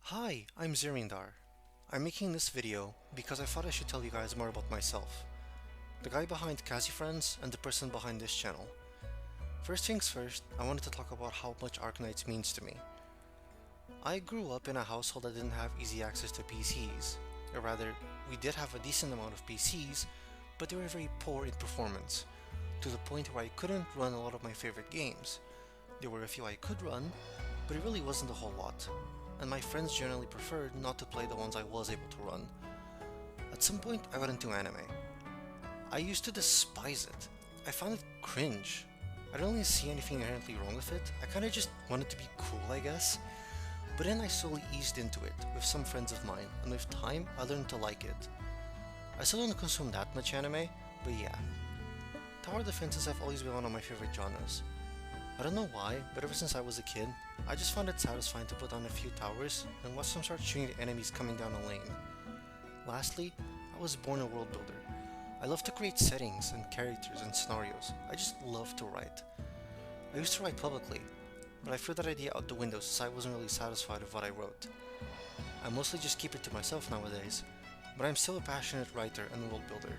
Hi, I'm Zirindar. I'm making this video because I thought I should tell you guys more about myself, the guy behind Kazi Friends and the person behind this channel. First things first, I wanted to talk about how much Arknights means to me. I grew up in a household that didn't have easy access to PCs, or rather, we did have a decent amount of PCs, but they were very poor in performance, to the point where I couldn't run a lot of my favorite games. There were a few I could run, but it really wasn't a whole lot, and my friends generally preferred not to play the ones I was able to run. At some point, I got into anime. I used to despise it. I found it cringe. I don't really see anything inherently wrong with it. I kinda just wanted to be cool, I guess. But then I slowly eased into it with some friends of mine, and with time, I learned to like it. I still don't consume that much anime, but yeah. Tower defenses have always been one of my favorite genres. I don't know why, but ever since I was a kid, I just found it satisfying to put down a few towers and watch them start shooting the enemies coming down a lane. Lastly, I was born a world builder. I love to create settings and characters and scenarios. I just love to write. I used to write publicly, but I threw that idea out the window since I wasn't really satisfied with what I wrote. I mostly just keep it to myself nowadays, but I'm still a passionate writer and world builder.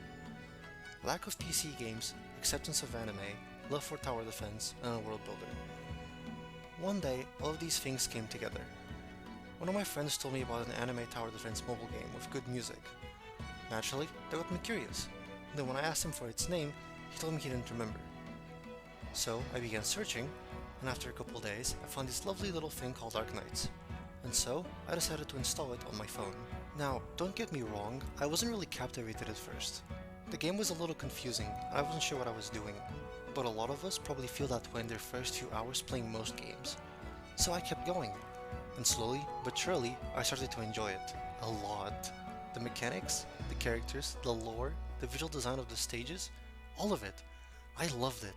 Lack of PC games, acceptance of anime, love for tower defense, and a world builder. One day, all of these things came together. One of my friends told me about an anime tower defense mobile game with good music. Naturally, that got me curious. Then when I asked him for its name, he told me he didn't remember. So I began searching, and after a couple days, I found this lovely little thing called Arknights. And so, I decided to install it on my phone. Now, don't get me wrong, I wasn't really captivated at first. The game was a little confusing, and I wasn't sure what I was doing. But a lot of us probably feel that way in their first few hours playing most games. So I kept going, and slowly but surely I started to enjoy it. A lot. The mechanics, the characters, the lore, the visual design of the stages, all of it. I loved it.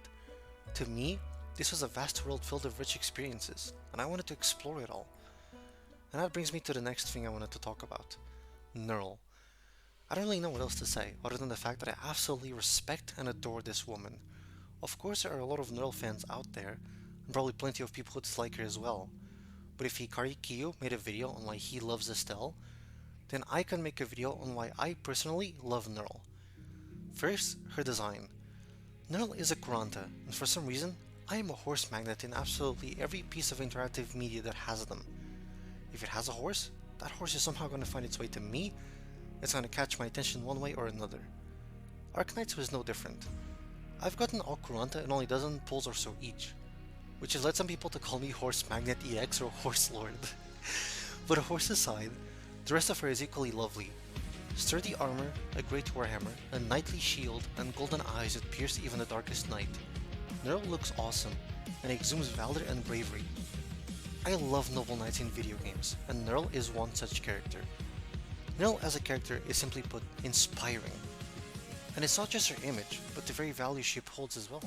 To me, this was a vast world filled with rich experiences, and I wanted to explore it all. And that brings me to the next thing I wanted to talk about. Nearl. I don't really know what else to say, other than the fact that I absolutely respect and adore this woman. Of course, there are a lot of Nearl fans out there, and probably plenty of people who dislike her as well. But if Hikari Kiyo made a video on why he loves Estelle, then I can make a video on why I personally love Nearl. First, her design. Nearl is a Kuranta, and for some reason, I am a horse magnet in absolutely every piece of interactive media that has them. If it has a horse, that horse is somehow going to find its way to me, it's going to catch my attention one way or another. Arknights was no different. I've gotten all Kuranta in only a dozen pulls or so each, which has led some people to call me Horse Magnet EX or Horse Lord. But a horse aside, the rest of her is equally lovely. Sturdy armor, a great warhammer, a knightly shield, and golden eyes that pierce even the darkest night. Nearl looks awesome, and exudes valor and bravery. I love noble knights in video games, and Nearl is one such character. Nearl as a character is simply put, inspiring. And it's not just her image, but the very value she upholds as well.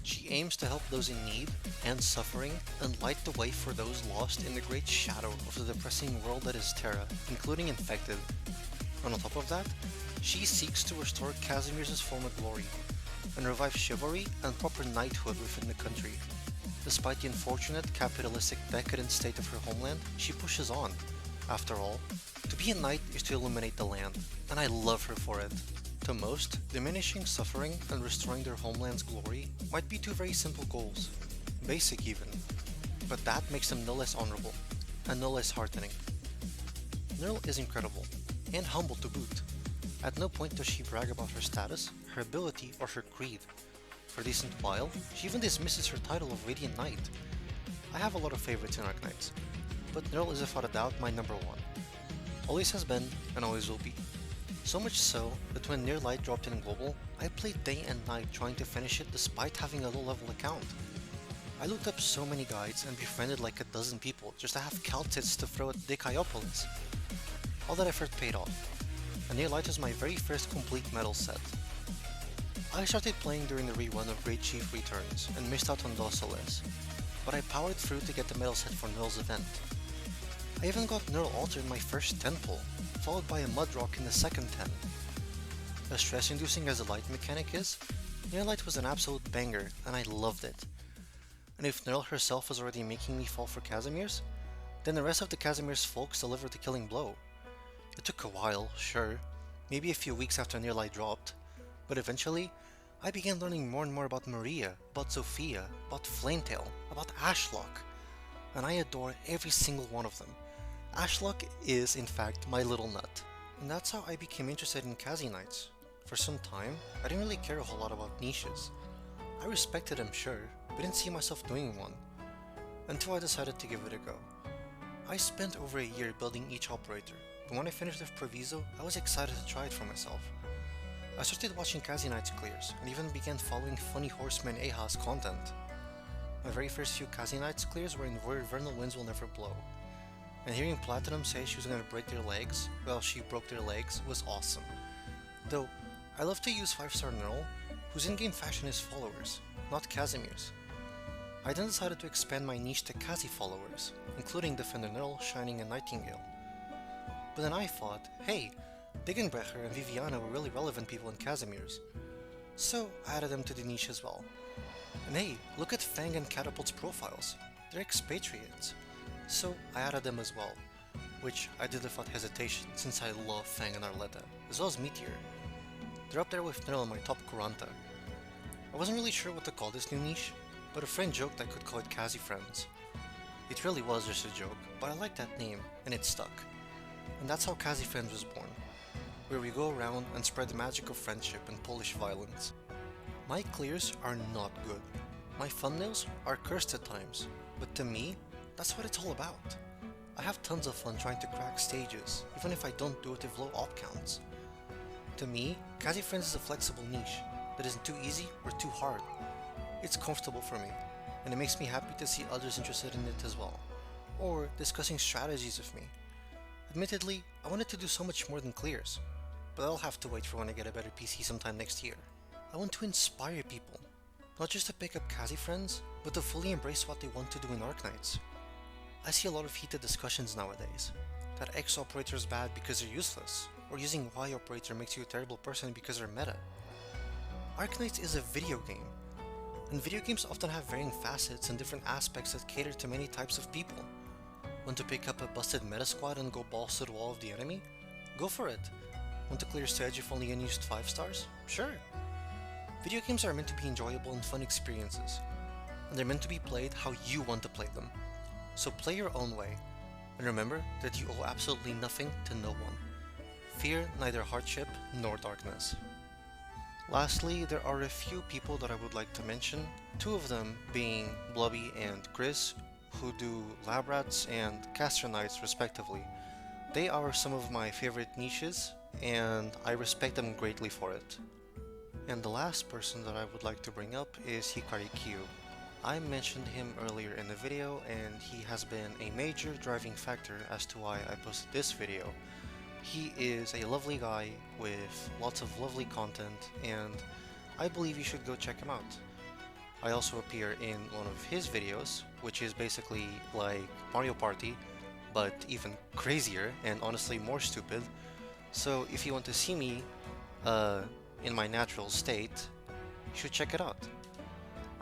She aims to help those in need and suffering, and light the way for those lost in the great shadow of the depressing world that is Terra, including Infected. And on top of that, she seeks to restore Casimir's former glory, and revive chivalry and proper knighthood within the country. Despite the unfortunate, capitalistic, decadent state of her homeland, she pushes on. After all, to be a knight is to illuminate the land, and I love her for it. To most, diminishing suffering and restoring their homeland's glory might be two very simple goals, basic even, but that makes them no less honorable, and no less heartening. Nearl is incredible, and humble to boot. At no point does she brag about her status, her ability, or her creed. For a decent while, she even dismisses her title of Radiant Knight. I have a lot of favorites in Arknights, but Nearl is without a doubt my number one. Always has been, and always will be. So much so that when Near Light dropped in Global, I played day and night trying to finish it despite having a low-level account. I looked up so many guides and befriended like a dozen people just to have Caltits to throw at Deciopolis. All that effort paid off, and Near Light was my very first complete medal set. I started playing during the rerun of Great Chief Returns and missed out on Dociles, but I powered through to get the medal set for Nearl's event. I even got Nearl Alter in my first 10 pull, followed by a Mudrock in the second 10. As stress-inducing as the light mechanic is, Near Light was an absolute banger, and I loved it. And if Nearl herself was already making me fall for Casimir's, Then the rest of the Casimir's folks delivered the killing blow. It took a while, sure, maybe a few weeks after Nearl dropped, but eventually, I began learning more and more about Maria, about Sophia, about Flametail, about Ashlock, and I adore every single one of them. Ashlock is, in fact, my little nut. And that's how I became interested in Arknights. For some time, I didn't really care a whole lot about niches. I respected them, sure, but didn't see myself doing one. Until I decided to give it a go. I spent over a year building each operator, but when I finished with Proviso, I was excited to try it for myself. I started watching Arknights clears, and even began following Funny Horseman Aha's content. My very first few Arknights clears were in Where Vernal Winds Will Never Blow, and hearing Platinum say she was going to break their legs, well, she broke their legs, was awesome. Though, I love to use 5-star Nearl, whose in-game fashion is followers, not Casimir's. I then decided to expand my niche to Kazi followers, including Defender Nearl, Shining, and Nightingale. But then I thought, hey, Diggenbrecher and Viviana were really relevant people in Casimir's, so I added them to the niche as well. And hey, look at Fang and Catapult's profiles, they're expatriates, so I added them as well, which I did without hesitation since I love Fang and Arletta, as well as Meteor. They're up there with Nearl in my top Kuranta. I wasn't really sure what to call this new niche, but a friend joked I could call it Kazi Friends. It really was just a joke, but I liked that name, and it stuck. And that's how Kazi Friends was born, where we go around and spread the magic of friendship and Polish violence. My clears are not good. My thumbnails are cursed at times, but to me, that's what it's all about. I have tons of fun trying to crack stages, even if I don't do it with low op counts. To me, Kazi Friends is a flexible niche that isn't too easy or too hard. It's comfortable for me, and it makes me happy to see others interested in it as well, or discussing strategies with me. Admittedly, I wanted to do so much more than clears, but I'll have to wait for when I get a better PC sometime next year. I want to inspire people, not just to pick up Kazi Friends, but to fully embrace what they want to do in Arknights. I see a lot of heated discussions nowadays, that X operator is bad because they're useless, or using Y operator makes you a terrible person because they're meta. Arknights is a video game, and video games often have varying facets and different aspects that cater to many types of people. Want to pick up a busted meta squad and go balls to the wall of the enemy? Go for it. Want to clear stage with only unused 5 stars? Sure. Video games are meant to be enjoyable and fun experiences, and they're meant to be played how you want to play them. So play your own way, and remember that you owe absolutely nothing to no one. Fear neither hardship nor darkness. Lastly, there are a few people that I would like to mention, 2 of them being Blubby and Chris, who do Lab Rats and Caster Knights respectively. They are some of my favorite niches, and I respect them greatly for it. And the last person that I would like to bring up is Hikari Q. I mentioned him earlier in the video, and he has been a major driving factor as to why I posted this video. He is a lovely guy with lots of lovely content, and I believe you should go check him out. I also appear in one of his videos, which is basically like Mario Party, but even crazier and honestly more stupid. So if you want to see me in my natural state, you should check it out.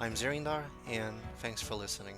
I'm Zerindar, and thanks for listening.